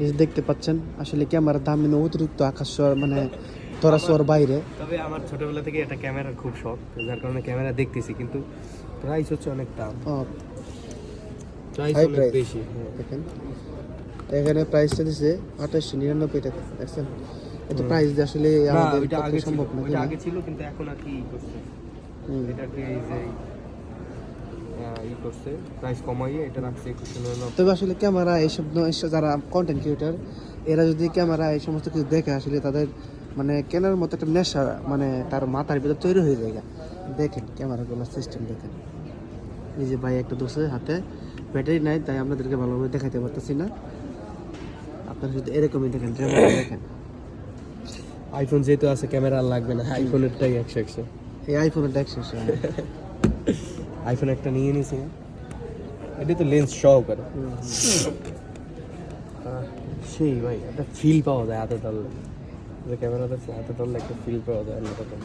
এই যে দেখতে পাচ্ছেন আসলে ক্যামেরার দাম কিন্তু অতিরিক্ত আকাশ মানে ধরা ছোঁয়ার বাইরে। তবে আমার ছোটবেলা থেকে একটা ক্যামেরার খুব শখ, যার কারণে ক্যামেরা দেখতেছি, কিন্তু প্রাইস হচ্ছে অনেক দাম, প্রাইস হাই অনেক প্রাইস বেশি। দেখেন এখানে প্রাইসটা দিছে 2899 টাকা। দেখছেন এত প্রাইস দিয়ে আসলে না, আমাদের ওইটা পক্ষে আগে ছিল, সম্ভব না। ওইটা আগে ছিল, কিন্তু এখন আর কি করছে, এটাকে এই যে করছে, প্রাইস কমাইয়ে এটা রাখছে 2199। তবে আসলে ক্যামেরা এইসব যারা কন্টেন্ট ক্রিয়েটার এরা যদি ক্যামেরা এই সমস্ত কিছু দেখে আসলে তাদের মানে কেনার মতো একটা নেশা মানে তার মাথার ভিতর তৈরি হয়ে যায়। দেখেন ক্যামেরাগুলোর সিস্টেম দেখেন। এই যে ভাই একটা দোষে হাতে ব্যাটারি নাই, তাই আপনাদেরকে ভালোভাবে দেখাতে পারতেছি না। আপনারা শুধু এরকমই দেখেন, দেখেন আইফোন যেহেতু আছে ক্যামেরা আর লাগবে না, আইফোনেরটাই 100 এই আইফোনের দেখছেন আইফোন একটা নিয়ে নিয়েছি, এটা তো লেন্স সহকারে সেই ভাই একটা ফিল পাওয়া যায় হাতে ধরলে, যে ক্যামেরাতে হাতে ধরলে একটা ফিল পাওয়া যায় অন্যরকম।